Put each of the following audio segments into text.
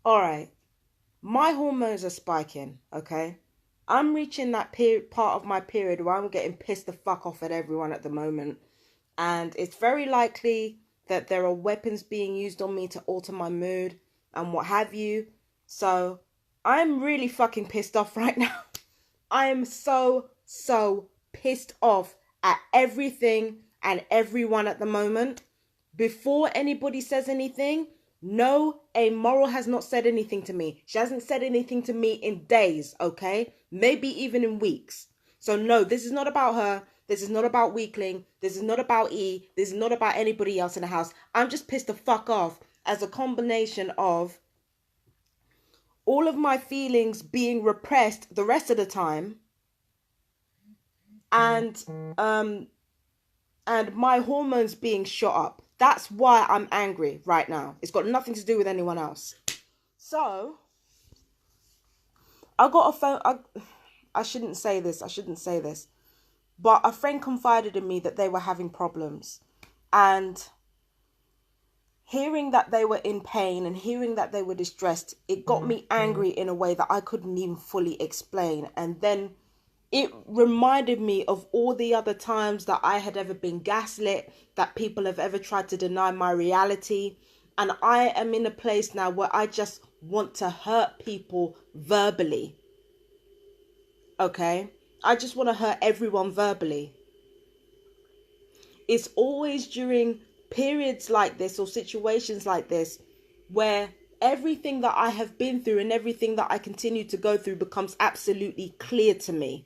All right. My hormones are spiking, okay? I'm reaching that part of my period where I'm getting pissed the fuck off at everyone at the moment. And it's very likely that there are weapons being used on me to alter my mood and what have you. So I'm really fucking pissed off right now. I am so pissed off at everything and everyone at the moment. Before anybody says anything, no, Amoral has not said anything to me. She hasn't said anything to me in days, okay? Maybe even in weeks. So no, this is not about her. This is not about Weakling. This is not about E. This is not about anybody else in the house. I'm just pissed the fuck off as a combination of all of my feelings being repressed the rest of the time, and my hormones being shot up. That's why I'm angry right now. It's got nothing to do with anyone else. So I got a phone. I shouldn't say this, but a friend confided in me that they were having problems, and hearing that they were in pain and hearing that they were distressed, it got me angry in a way that I couldn't even fully explain. And then it reminded me of all the other times that I had ever been gaslit, that people have ever tried to deny my reality. And I am in a place now where I just want to hurt people verbally. Okay? I just want to hurt everyone verbally. It's always during periods like this or situations like this where everything that I have been through and everything that I continue to go through becomes absolutely clear to me.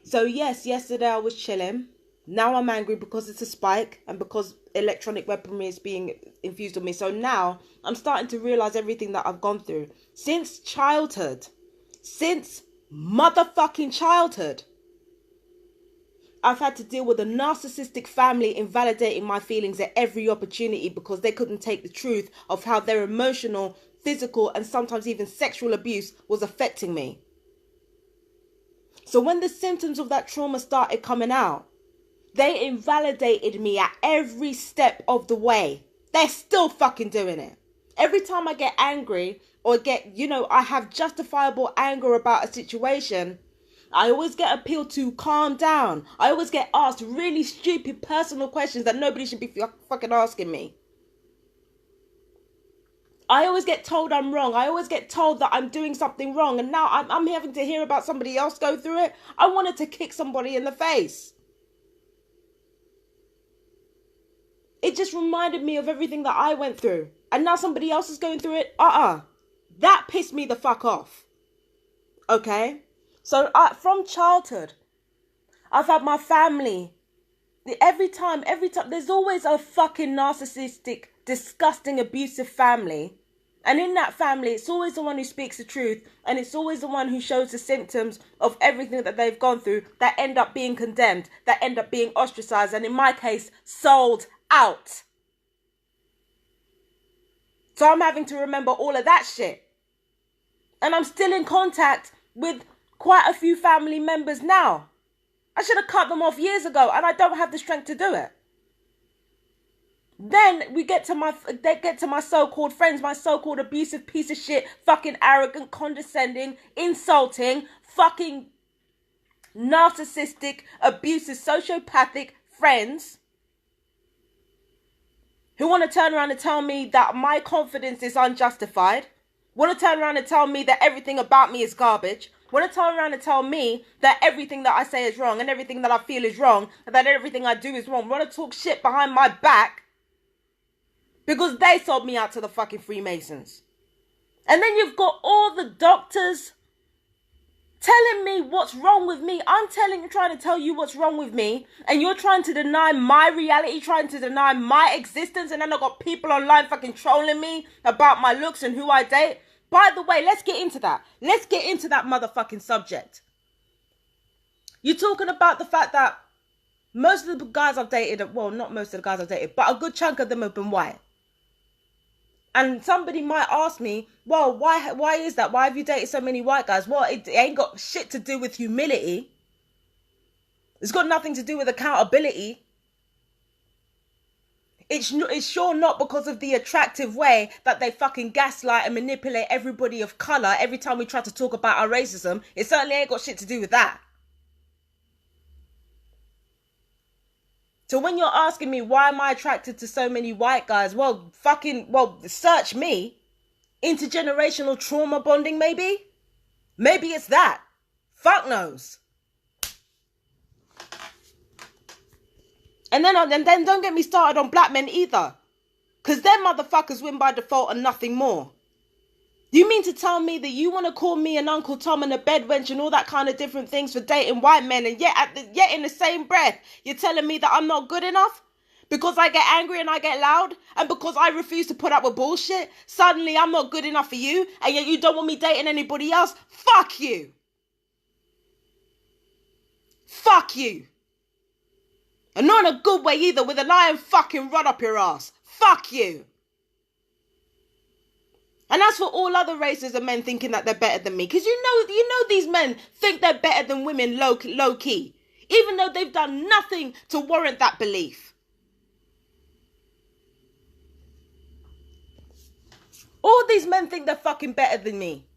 So yes, yesterday I was chilling. Now I'm angry because it's a spike and because electronic weaponry is being infused on me. So now I'm starting to realize everything that I've gone through since childhood. Since motherfucking childhood. I've had to deal with a narcissistic family invalidating my feelings at every opportunity because they couldn't take the truth of how their emotional, physical, and sometimes even sexual abuse was affecting me. So when the symptoms of that trauma started coming out, they invalidated me at every step of the way. They're still fucking doing it. Every time I get angry or I have justifiable anger about a situation, I always get appealed to calm down. I always get asked really stupid personal questions that nobody should be fucking asking me. I always get told I'm wrong. I always get told that I'm doing something wrong. And now I'm having to hear about somebody else go through it. I wanted to kick somebody in the face. It just reminded me of everything that I went through. And now somebody else is going through it. That pissed me the fuck off. Okay? So from childhood, I've had my family. Every time, there's always a fucking narcissistic, disgusting, abusive family. And in that family, it's always the one who speaks the truth. And it's always the one who shows the symptoms of everything that they've gone through that end up being condemned, that end up being ostracized. And in my case, sold out. So I'm having to remember all of that shit. And I'm still in contact with quite a few family members now. I should have cut them off years ago, and I don't have the strength to do it. Then they get to my so-called friends, my so-called abusive piece of shit, fucking arrogant, condescending, insulting, fucking narcissistic, abusive, sociopathic friends who want to turn around and tell me that my confidence is unjustified, want to turn around and tell me that everything about me is garbage, want to turn around and tell me that everything that I say is wrong and everything that I feel is wrong and that everything I do is wrong, want to talk shit behind my back because they sold me out to the fucking Freemasons. And then you've got all the doctors telling me what's wrong with me. I'm trying to tell you what's wrong with me, and you're trying to deny my reality, trying to deny my existence, and then I've got people online fucking trolling me about my looks and who I date. By the way, let's get into that. Let's get into that motherfucking subject. You're talking about the fact that most of the guys I've dated, well, not most of the guys I've dated, but a good chunk of them have been white. And somebody might ask me, well, why is that? Why have you dated so many white guys? Well, it ain't got shit to do with humility. It's got nothing to do with accountability. It's sure not because of the attractive way that they fucking gaslight and manipulate everybody of colour every time we try to talk about our racism. It certainly ain't got shit to do with that. So when you're asking me why am I attracted to so many white guys, well, search me. Intergenerational trauma bonding, maybe? Maybe it's that. Fuck knows. And then don't get me started on black men either. Because them motherfuckers win by default and nothing more. You mean to tell me that you want to call me an Uncle Tom and a bed wench and all that kind of different things for dating white men, and yet in the same breath, you're telling me that I'm not good enough? Because I get angry and I get loud, and because I refuse to put up with bullshit, suddenly I'm not good enough for you, and yet you don't want me dating anybody else? Fuck you. Fuck you. And not in a good way either, with an iron fucking rod up your ass. Fuck you. And as for all other races of men thinking that they're better than me, because you know these men think they're better than women low key, even though they've done nothing to warrant that belief. All these men think they're fucking better than me.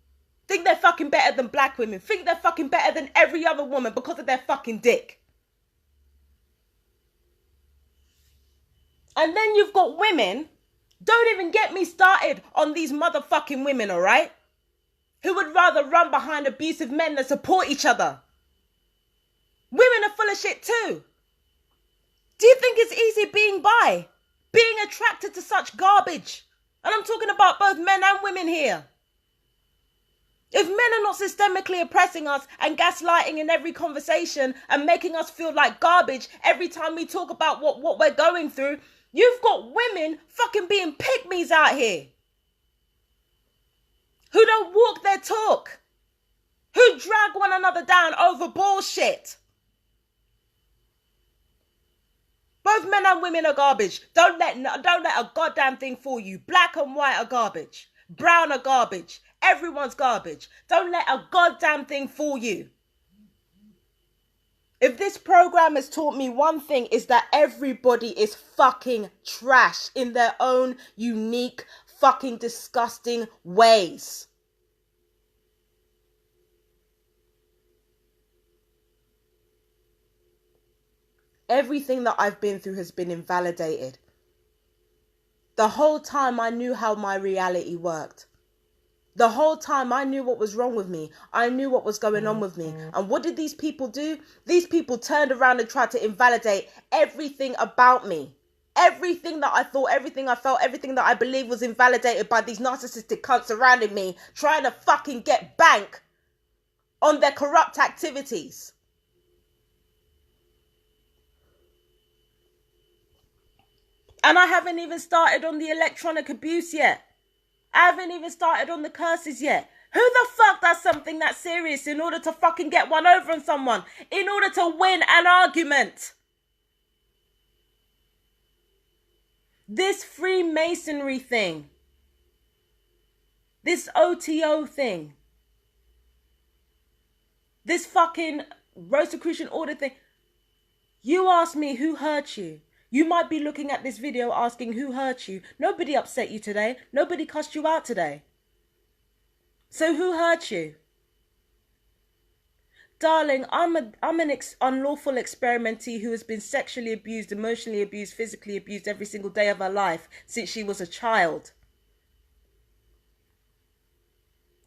Think they're fucking better than black women. Think they're fucking better than every other woman because of their fucking dick. And then you've got women, don't even get me started on these motherfucking women, all right? Who would rather run behind abusive men than support each other. Women are full of shit too. Do you think it's easy being bi? Being attracted to such garbage? And I'm talking about both men and women here. If men are not systemically oppressing us and gaslighting in every conversation and making us feel like garbage every time we talk about what we're going through, you've got women fucking being pygmies out here. Who don't walk their talk. Who drag one another down over bullshit. Both men and women are garbage. Don't let a goddamn thing fool you. Black and white are garbage. Brown are garbage. Everyone's garbage. Don't let a goddamn thing fool you. If this program has taught me one thing, is that everybody is fucking trash in their own unique, fucking disgusting ways. Everything that I've been through has been invalidated. The whole time I knew how my reality worked. The whole time I knew what was wrong with me. I knew what was going on with me. And what did these people do? These people turned around and tried to invalidate everything about me. Everything that I thought, everything I felt, everything that I believed was invalidated by these narcissistic cunts surrounding me, trying to fucking get bank on their corrupt activities. And I haven't even started on the electronic abuse yet. I haven't even started on the curses yet. Who the fuck does something that serious in order to fucking get one over on someone? In order to win an argument? This Freemasonry thing. This OTO thing. This fucking Rosicrucian order thing. You ask me who hurt you. You might be looking at this video asking who hurt you. Nobody upset you today. Nobody cussed you out today. So who hurt you? Darling, I'm an unlawful experimentee who has been sexually abused, emotionally abused, physically abused every single day of her life since she was a child.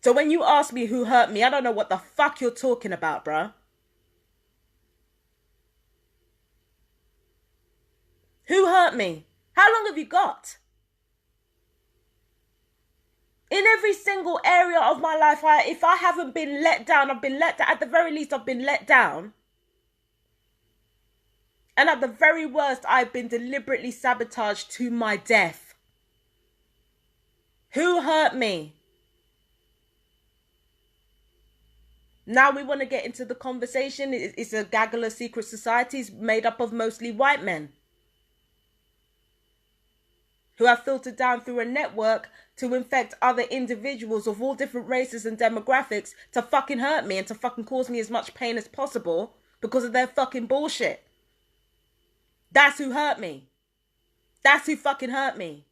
So when you ask me who hurt me, I don't know what the fuck you're talking about, bruh. Who hurt me? How long have you got? In every single area of my life, if I haven't been let down, I've been let down. At the very least, I've been let down. And at the very worst, I've been deliberately sabotaged to my death. Who hurt me? Now we want to get into the conversation. It's a gaggle of secret societies made up of mostly white men, who have filtered down through a network to infect other individuals of all different races and demographics to fucking hurt me and to fucking cause me as much pain as possible because of their fucking bullshit. That's who hurt me. That's who fucking hurt me.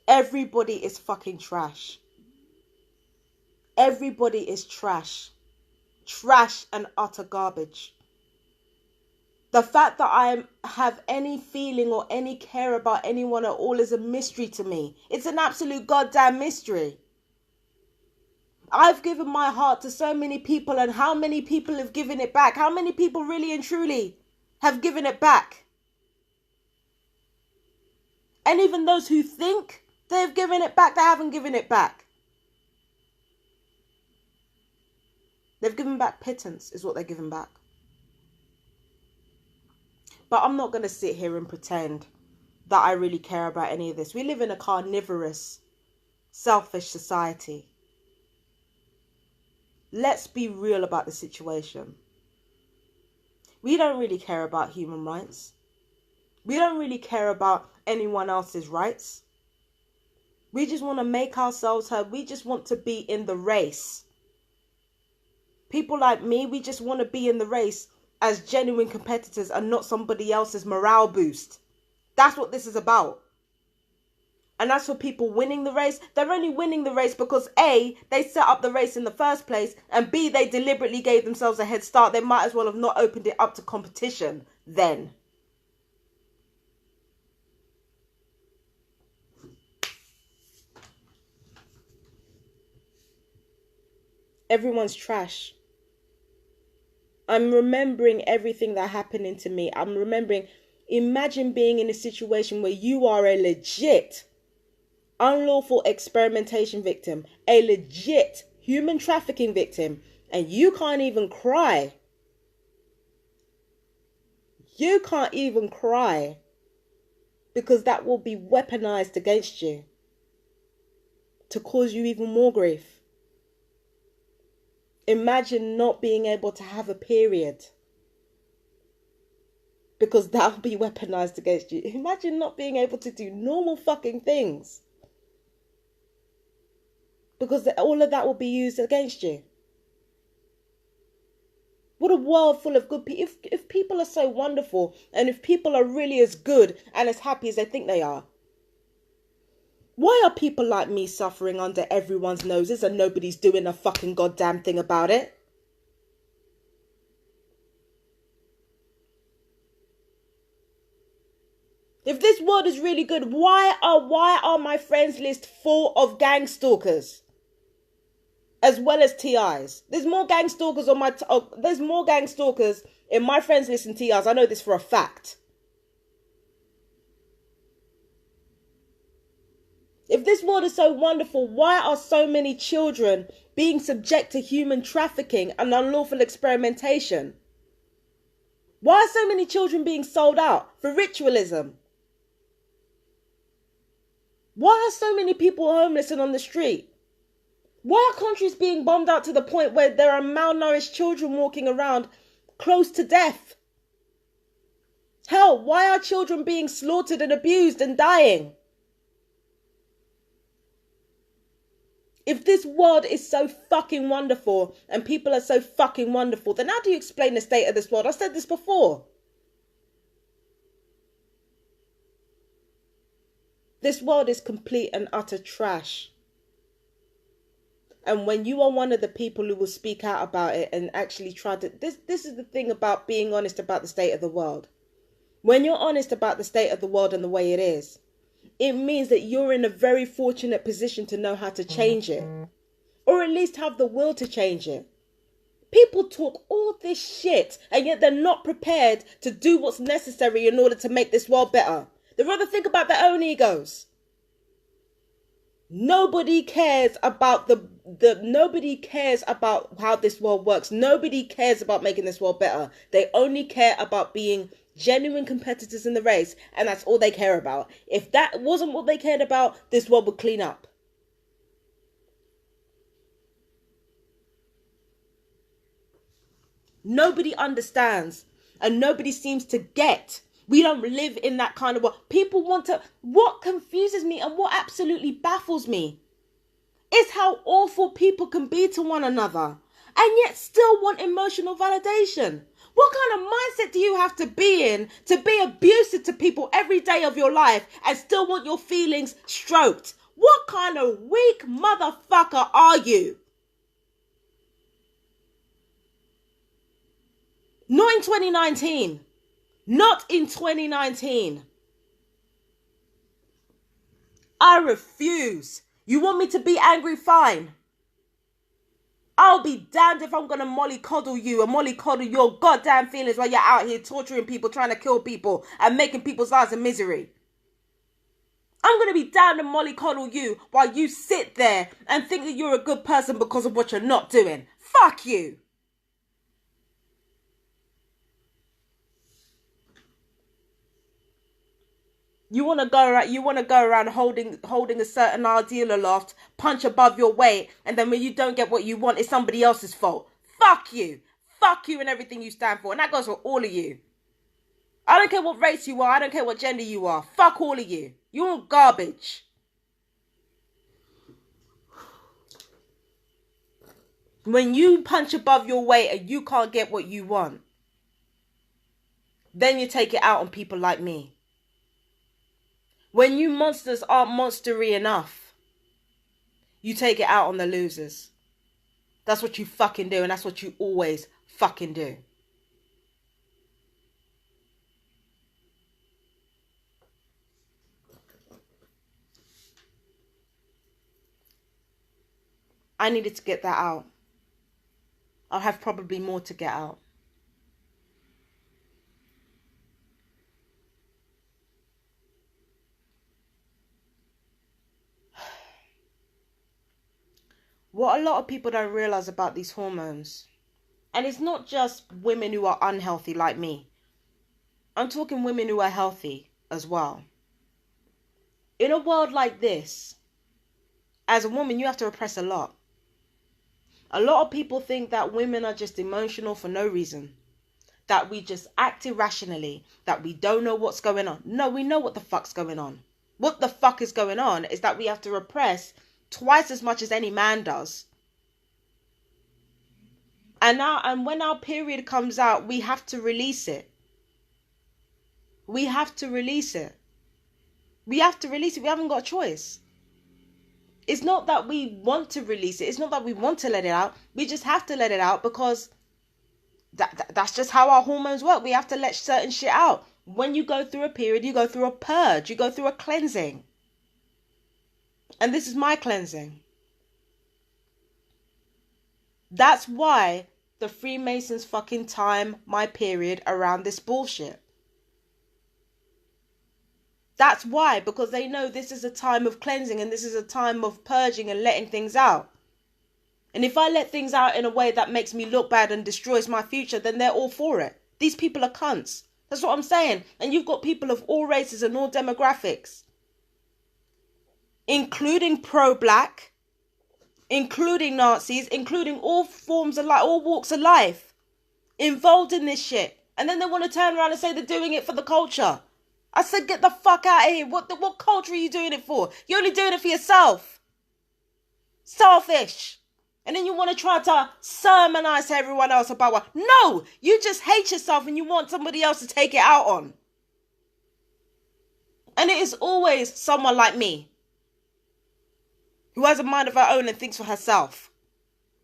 Everybody is fucking trash. Everybody is trash. Trash and utter garbage. The fact that I have any feeling or any care about anyone at all is a mystery to me. It's an absolute goddamn mystery. I've given my heart to so many people, and how many people have given it back? How many people really and truly have given it back? And even those who think they've given it back, they haven't given it back. They've given back pittance is what they're giving back. But I'm not going to sit here and pretend that I really care about any of this. We live in a carnivorous, selfish society. Let's be real about the situation. We don't really care about human rights. We don't really care about anyone else's rights. We just want to make ourselves heard. We just want to be in the race. People like me, we just want to be in the race as genuine competitors and not somebody else's morale boost. That's what this is about. And as for people winning the race, they're only winning the race because A, they set up the race in the first place, and B, they deliberately gave themselves a head start. They might as well have not opened it up to competition then. Everyone's trash. I'm remembering everything that happened to me. I'm remembering, imagine being in a situation where you are a legit unlawful experimentation victim, a legit human trafficking victim, and you can't even cry. You can't even cry because that will be weaponized against you to cause you even more grief. Imagine not being able to have a period because that will be weaponized against you. Imagine not being able to do normal fucking things because all of that will be used against you. What a world full of good people. If people are so wonderful and if people are really as good and as happy as they think they are, why are people like me suffering under everyone's noses and nobody's doing a fucking goddamn thing about it? If this world is really good, why are my friends list full of gang stalkers? As well as TIs. There's more gang stalkers there's more gang stalkers in my friends list than TIs. I know this for a fact. If this world is so wonderful, why are so many children being subject to human trafficking and unlawful experimentation? Why are so many children being sold out for ritualism? Why are so many people homeless and on the street? Why are countries being bombed out to the point where there are malnourished children walking around close to death? Hell, why are children being slaughtered and abused and dying? If this world is so fucking wonderful and people are so fucking wonderful, then how do you explain the state of this world? I said this before. This world is complete and utter trash. And when you are one of the people who will speak out about it and actually try to... This is the thing about being honest about the state of the world. When you're honest about the state of the world and the way it is, it means that you're in a very fortunate position to know how to change it. Or at least have the will to change it. People talk all this shit and yet they're not prepared to do what's necessary in order to make this world better. They'd rather think about their own egos. Nobody cares about nobody cares about how this world works. Nobody cares about making this world better. They only care about being genuine competitors in the race, and that's all they care about. If that wasn't what they cared about, this world would clean up. Nobody understands and nobody seems to get. We don't live in that kind of world. People want to... What confuses me and what absolutely baffles me is how awful people can be to one another. and yet still want emotional validation? What kind of mindset do you have to be in to be abusive to people every day of your life and still want your feelings stroked? What kind of weak motherfucker are you? Not in 2019. Not in 2019. I refuse. You want me to be angry? Fine. I'll be damned if I'm going to mollycoddle you and mollycoddle your goddamn feelings while you're out here torturing people, trying to kill people and making people's lives a misery. I'm going to be damned and mollycoddle you while you sit there and think that you're a good person because of what you're not doing. Fuck you. You want to go around holding a certain ideal aloft, punch above your weight, and then when you don't get what you want, it's somebody else's fault. Fuck you. Fuck you and everything you stand for. And that goes for all of you. I don't care what race you are. I don't care what gender you are. Fuck all of you. You're all garbage. When you punch above your weight and you can't get what you want, then you take it out on people like me. When you monsters aren't monstery enough, you take it out on the losers. That's what you fucking do, and that's what you always fucking do. I needed to get that out. I'll have probably more to get out. What a lot of people don't realize about these hormones, and it's not just women who are unhealthy like me. I'm talking women who are healthy as well. In a world like this, as a woman, you have to repress a lot. A lot of people think that women are just emotional for no reason, that we just act irrationally, that we don't know what's going on. No, we know what the fuck's going on. What the fuck is going on is that we have to repress twice as much as any man does. And when our period comes out, we have to release it. We have to release it. We have to release it. We haven't got a choice. It's not that we want to release it. It's not that we want to let it out. We just have to let it out because that's just how our hormones work. We have to let certain shit out. When you go through a period, you go through a purge. You go through a cleansing. And this is my cleansing. That's why the Freemasons fucking time my period around this bullshit. That's why, because they know this is a time of cleansing and this is a time of purging and letting things out. And if I let things out in a way that makes me look bad and destroys my future, then they're all for it. These people are cunts. That's what I'm saying. And you've got people of all races and all demographics, including pro-black, including Nazis, including all forms of life, all walks of life, involved in this shit. And then they want to turn around and say they're doing it for the culture. I said, get the fuck out of here. What culture are you doing it for? You're only doing it for yourself. Selfish. And then you want to try to sermonize everyone else about what? No, you just hate yourself and you want somebody else to take it out on. And it is always someone like me, who has a mind of her own and thinks for herself.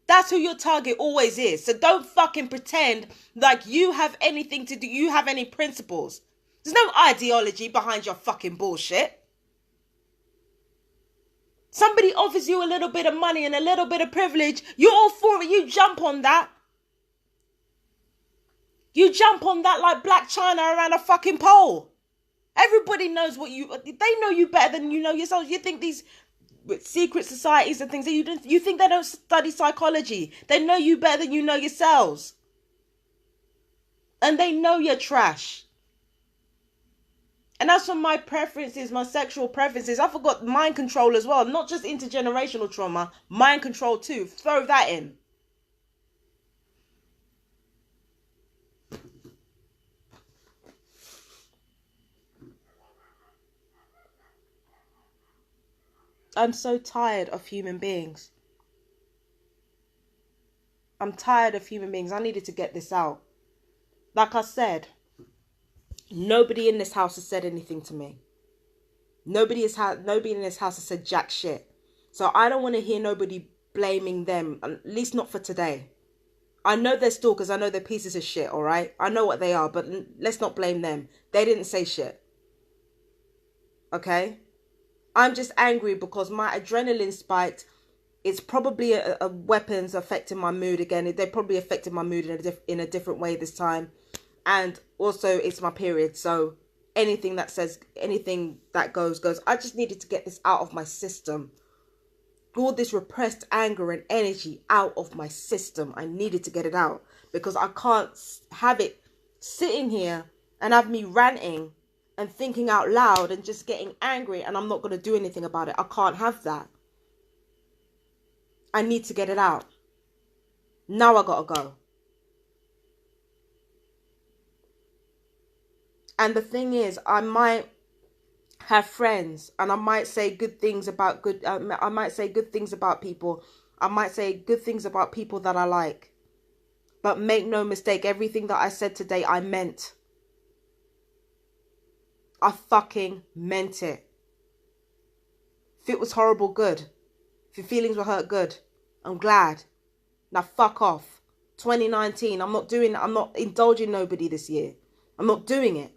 That's who your target always is. So don't fucking pretend like you have anything to do. You have any principles. There's no ideology behind your fucking bullshit. Somebody offers you a little bit of money and a little bit of privilege. You're all for it. You jump on that. You jump on that like Black China around a fucking pole. Everybody knows what you... They know you better than you know yourself. You think these secret societies and things that you think they don't study psychology. They know you better than you know yourselves. And they know you're trash. And as for my preferences, my sexual preferences, I forgot mind control as well. Not just intergenerational trauma, mind control too. Throw that in. I'm so tired of human beings. I'm tired of human beings. I needed to get this out. Like I said, nobody in this house has said anything to me. Nobody in this house has said jack shit. So I don't want to hear nobody blaming them, at least not for today. I know they're stalkers. I know they're pieces of shit, all right? I know what they are, but let's not blame them. They didn't say shit. Okay? I'm just angry because my adrenaline spiked. It's probably a weapons affecting my mood again. They probably affected my mood in a different way this time. And also, it's my period. So anything that goes. I just needed to get this out of my system. All this repressed anger and energy out of my system. I needed to get it out because I can't have it sitting here and have me ranting and thinking out loud and just getting angry and I'm not going to do anything about it. I can't have that. I need to get it out. Now I gotta go. And the thing is, I might have friends and I might say good things about I might say good things about people. I might say good things about people that I like. But make no mistake, everything that I said today, I meant. I fucking meant it. If it was horrible, good. If your feelings were hurt, good. I'm glad. Now fuck off. 2019, I'm not indulging nobody this year. I'm not doing it.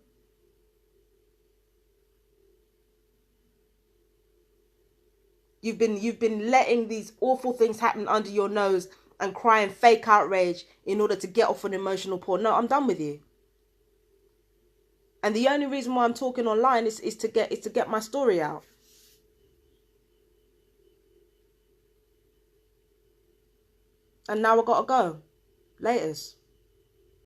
You've been letting these awful things happen under your nose and crying fake outrage in order to get off an emotional porn. No, I'm done with you. And the only reason why I'm talking online is to get my story out. And now I gotta go. Laters.